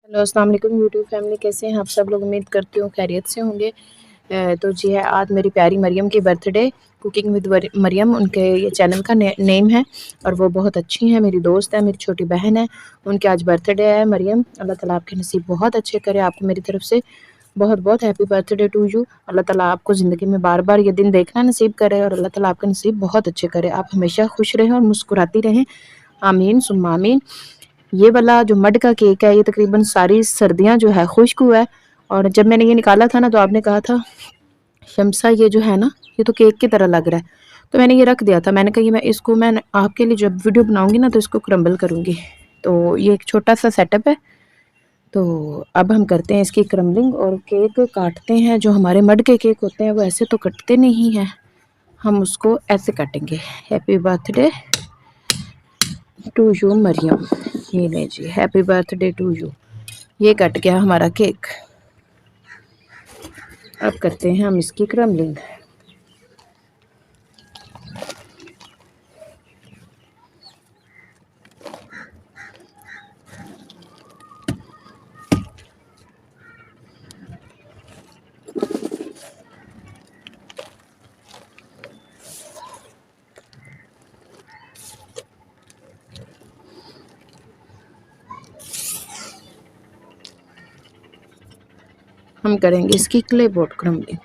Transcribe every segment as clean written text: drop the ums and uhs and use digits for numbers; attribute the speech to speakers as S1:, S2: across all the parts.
S1: Hello अस्सलाम वालेकुम YouTube family, कैसे हैं आप सब लोग। उम्मीद करती हूँ खैरियत से होंगे। तो जी है, आज मेरी प्यारी मरियम की बर्थडे। कुकिंग विद मरियम उनके ये चैनल का नेम है और वो बहुत अच्छी हैं, मेरी दोस्त है, मेरी छोटी बहन है। उनके आज बर्थडे है। मरियम, अल्लाह ताला आपके नसीब बहुत अच्छे करे। आपको मेरी तरफ से बहुत बहुत हैप्पी बर्थडे टू यू। अल्लाह ताला आपको ज़िंदगी में बार बार ये दिन देखना नसीब करे और अल्लाह ताला आपका नसीब बहुत अच्छे करे। आप हमेशा खुश रहें और मुस्कुराती रहें। आमीन सुम्मा आमीन। ये वाला जो मड का केक है, ये तकरीबन सारी सर्दियाँ जो है खुश्क हुआ है। और जब मैंने ये निकाला था ना, तो आपने कहा था शम्सा ये जो है ना, ये तो केक की तरह लग रहा है। तो मैंने ये रख दिया था। मैंने कहा ये मैं आपके लिए जब वीडियो बनाऊंगी ना, तो इसको क्रम्बल करूंगी। तो ये एक छोटा सा सेटअप है। तो अब हम करते हैं इसकी क्रम्बलिंग और केक काटते हैं। जो हमारे मड के केक होते हैं वो ऐसे तो कटते नहीं हैं, हम उसको ऐसे काटेंगे। Happy birthday to you Maryam. ये ले जी, हैप्पी बर्थडे टू यू। ये कट गया हमारा केक। अब करते हैं हम इसकी क्रम्बलिंग। हम करेंगे इसकी क्ले बोर्ड क्रम्बलिंग।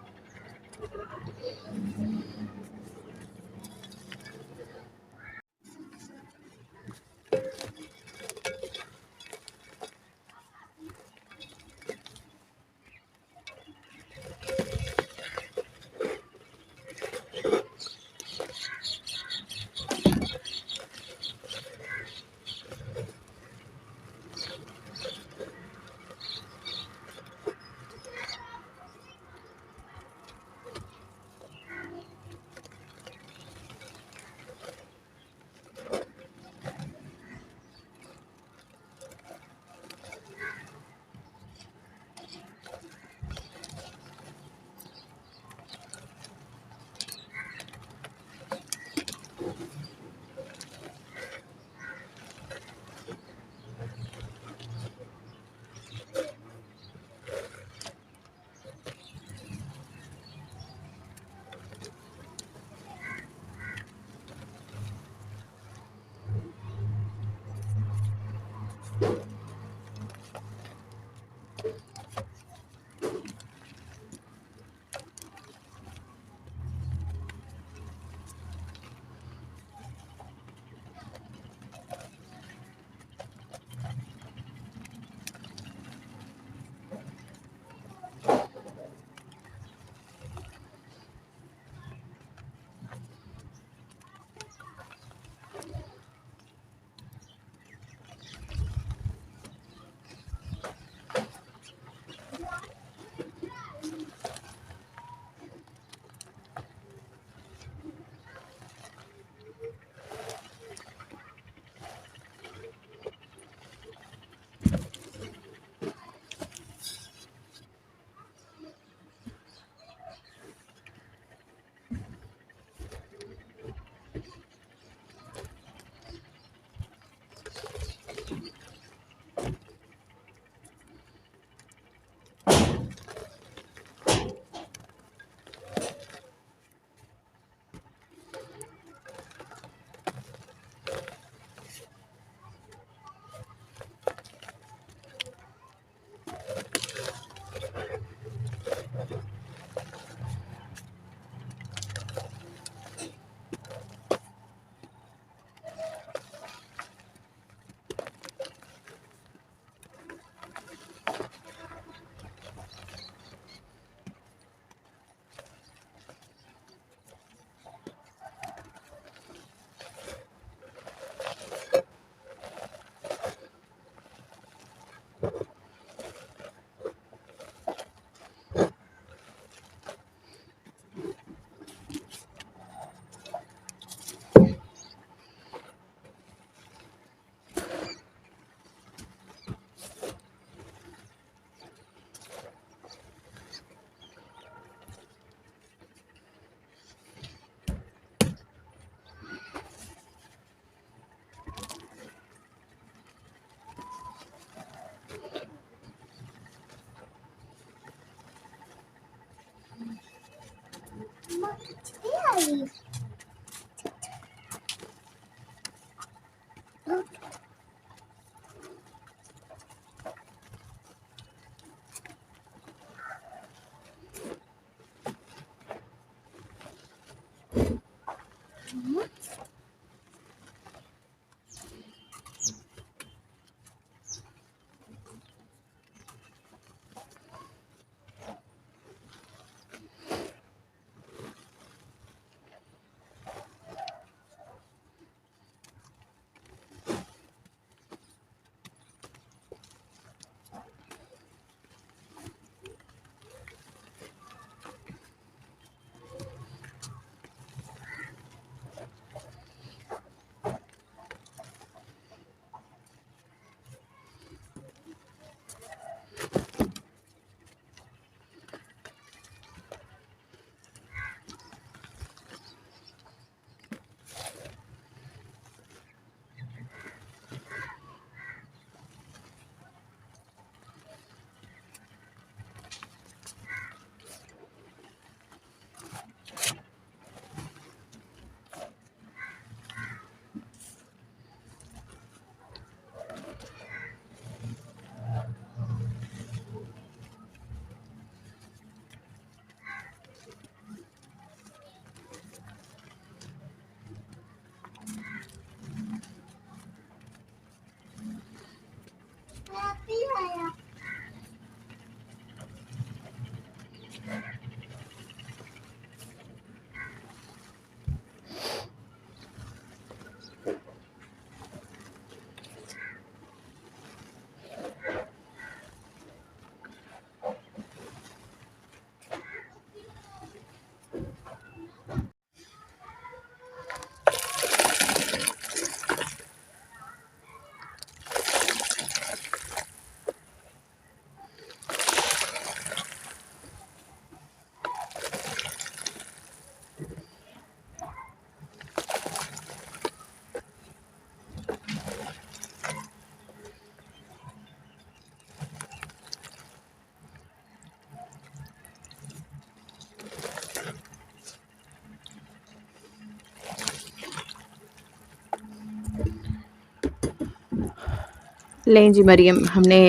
S1: लें जी मरियम, हमने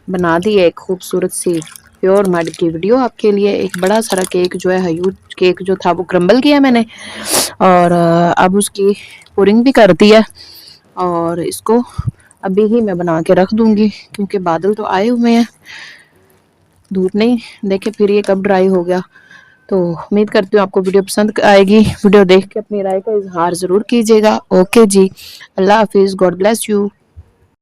S1: बना दी है एक खूबसूरत सी प्योर मड की वीडियो आपके लिए। एक बड़ा सारा केक जो है ह्यूज केक जो था वो क्रम्बल किया मैंने, और अब उसकी पुरिंग भी कर दी है, और इसको अभी ही मैं बना के रख दूंगी क्योंकि बादल तो आए हुए हैं, धूप नहीं देखे फिर ये कब ड्राई हो गया। तो उम्मीद करती हूँ आपको वीडियो पसंद आएगी। वीडियो देख के अपनी राय का इजहार ज़रूर कीजिएगा। ओके जी, अल्लाह हाफिज़, गॉड ब्लेस यू।